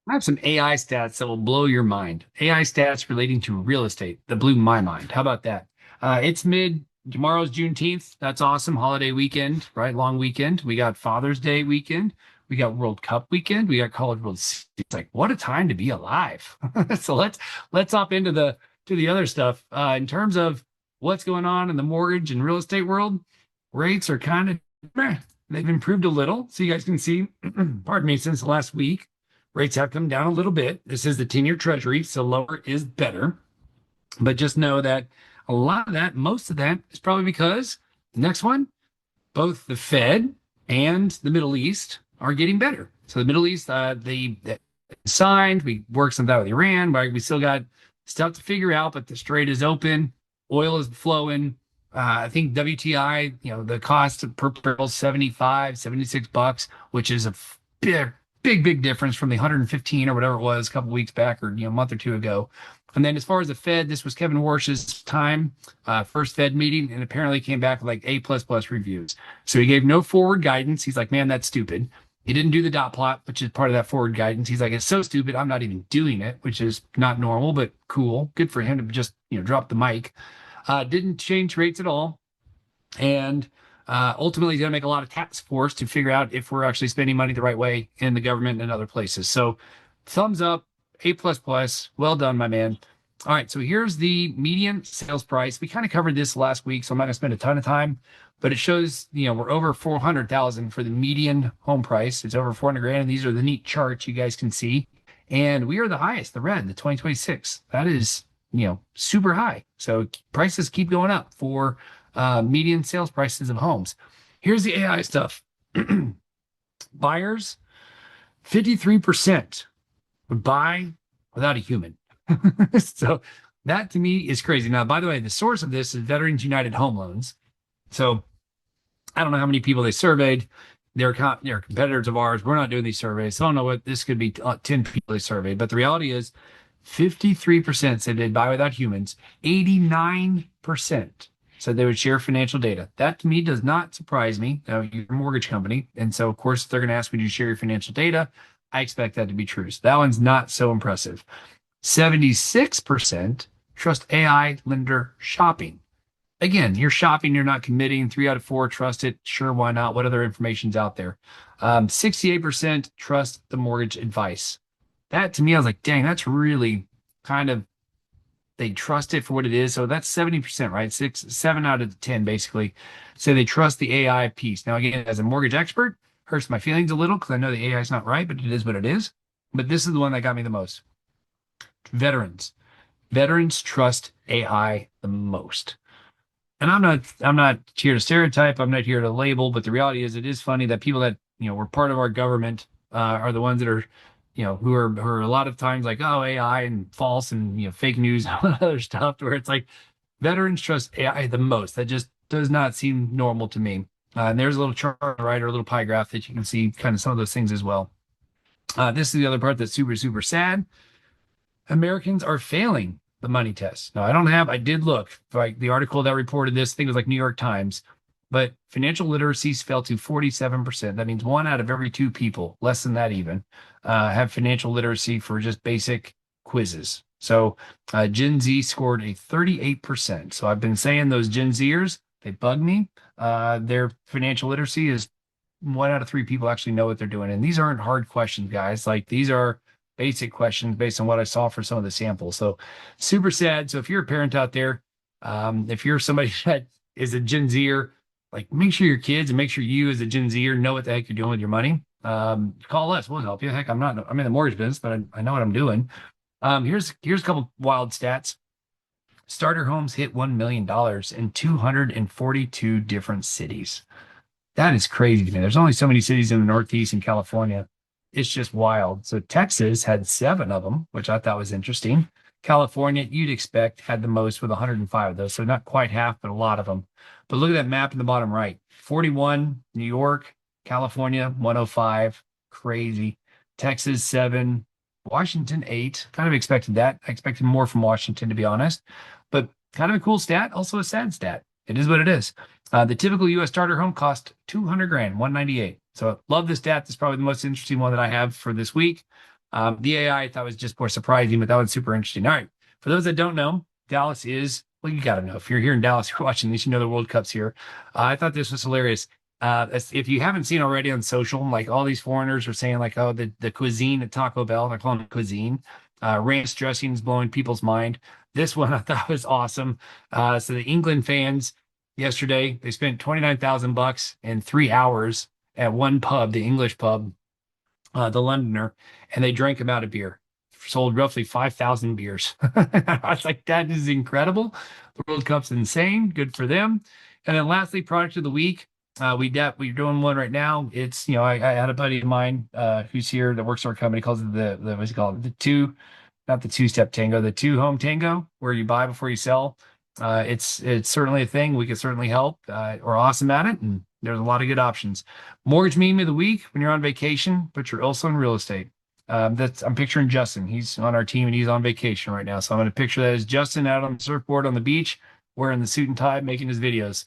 I have some AI stats that will blow your mind. AI stats relating to real estate that blew my mind. How about that? It's tomorrow's Juneteenth. That's awesome. Holiday weekend, right? Long weekend. We got Father's Day weekend. We got World Cup weekend. We got College World Series. It's like, what a time to be alive. So let's hop into the other stuff. In terms of what's going on in the mortgage and real estate world, rates are kind of meh. They've improved a little. So you guys can see, pardon me, since last week. Rates have come down a little bit. This is the 10-year treasury, so lower is better. But just know that a lot of that, most of that is probably because next one, both the Fed and the Middle East are getting better. So the Middle East, they signed, we worked some of that with Iran, right? We still got stuff to figure out, but the strait is open, oil is flowing. I think WTI, the cost per barrel is 75, $76, which is a big difference from the 115 or whatever it was a couple weeks back or a month or two ago. And then as far as the Fed, this was Kevin Warsh's time, first Fed meeting, and apparently came back with like A++ reviews. So he gave no forward guidance. He's like, man, that's stupid. He didn't do the dot plot, which is part of that forward guidance. He's like, it's so stupid, I'm not even doing it, which is not normal, but cool. Good for him to just drop the mic. Didn't change rates at all. And ultimately, he's going to make a lot of task force to figure out if we're actually spending money the right way in the government and other places. So, thumbs up, A++. Well done, my man. All right, so here's the median sales price. We kind of covered this last week, so I'm not going to spend a ton of time, but it shows, we're over 400,000 for the median home price. It's over 400 grand, and these are the neat charts you guys can see. And we are the highest, the red, the 2026. That is, super high. So prices keep going up for median sales prices of homes. Here's the AI stuff. Buyers, 53% would buy without a human. So that to me is crazy. Now, by the way, the source of this is Veterans United Home Loans. So I don't know how many people they surveyed. They're competitors of ours. We're not doing these surveys. So I don't know what this could be 10 people they surveyed. But the reality is 53% said they'd buy without humans. 89% said they would share financial data. That to me does not surprise me. You're a mortgage company. And so, of course, if they're going to ask me to share your financial data, I expect that to be true. So that one's not so impressive. 76% trust AI lender shopping. Again, you're shopping, you're not committing. 3 out of 4 trust it. Sure, why not? What other information's out there? 68% trust the mortgage advice. That to me, I was like, dang, that's really kind of they trust it for what it is. So that's 70%, right? 7 out of 10 basically say they trust the AI piece. Now, again, as a mortgage expert, hurts my feelings a little because I know the AI is not right, but it is what it is. But this is the one that got me the most. Veterans. Veterans trust AI the most. And I'm not here to stereotype, I'm not here to label, but the reality is it is funny that people that, were part of our government are the ones that are who are a lot of times like, oh, AI and false and fake news and all that other stuff, where it's like veterans trust AI the most. That just does not seem normal to me. And there's a little chart, right, or a little pie graph that you can see kind of some of those things as well. This is the other part that's super sad. Americans are failing the money test. Now, I did look, like the article that reported this, I think it was like New York Times, but financial literacies fell to 47%. That means 1 out of every 2 people, less than that even, have financial literacy for just basic quizzes. So Gen Z scored a 38%. So I've been saying those Gen Zers, they bug me. Their financial literacy is 1 out of 3 people actually know what they're doing. And these aren't hard questions, guys. Like these are basic questions based on what I saw for some of the samples. So super sad. So if you're a parent out there, if you're somebody that is a Gen Zer, like make sure your kids and make sure you as a Gen Zer know what the heck you're doing with your money. Call us. We'll help you. Heck, I'm in the mortgage business, but I know what I'm doing. Here's a couple wild stats. Starter homes hit $1 million in 242 different cities. That is crazy to me. There's only so many cities in the Northeast and California. It's just wild. So Texas had 7 of them, which I thought was interesting. California, you'd expect, had the most with 105 of those. So not quite half, but a lot of them. But look at that map in the bottom right. 41, New York, California, 105. Crazy. Texas, 7. Washington, 8. Kind of expected that. I expected more from Washington, to be honest. But kind of a cool stat, also a sad stat. It is what it is. The typical U.S. starter home cost 200 grand, 198. So love this stat. That's probably the most interesting one that I have for this week. The AI I thought was just more surprising, but that was super interesting. All right. For those that don't know, Dallas is, well, you got to know. If you're here in Dallas, you're watching this, you know the World Cup's here. I thought this was hilarious. If you haven't seen already on social, like all these foreigners are saying, like, oh, the cuisine at Taco Bell, they're calling it cuisine. Ranch dressing is blowing people's mind. This one I thought was awesome. So the England fans yesterday, they spent 29,000 bucks in 3 hours at one pub, the English pub, the Londoner, and they drank about a beer. Sold roughly 5,000 beers. I was like, that is incredible. The World Cup's insane. Good for them. And then lastly, product of the week. We're doing one right now. It's, I had a buddy of mine who's here that works for our company, calls it the what's it called? The two, not the two-step tango, the two home tango, where you buy before you sell. It's certainly a thing. We can certainly help. We're awesome at it, and there's a lot of good options. Mortgage meme of the week: when you're on vacation, but you're also in real estate. I'm picturing Justin. He's on our team and he's on vacation right now. So I'm going to picture that as Justin out on the surfboard on the beach, wearing the suit and tie, making his videos.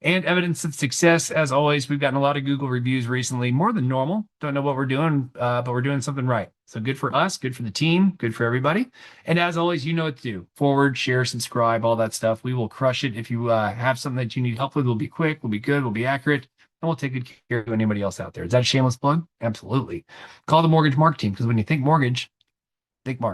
And evidence of success, as always, we've gotten a lot of Google reviews recently, more than normal. Don't know what we're doing, but we're doing something right. So good for us, good for the team, good for everybody. And as always, you know what to do. Forward, share, subscribe, all that stuff. We will crush it. If you have something that you need help with, we'll be quick, we'll be good, we'll be accurate, and we'll take good care of anybody else out there. Is that a shameless plug? Absolutely. Call the mortgage market team, because when you think mortgage, think Mark.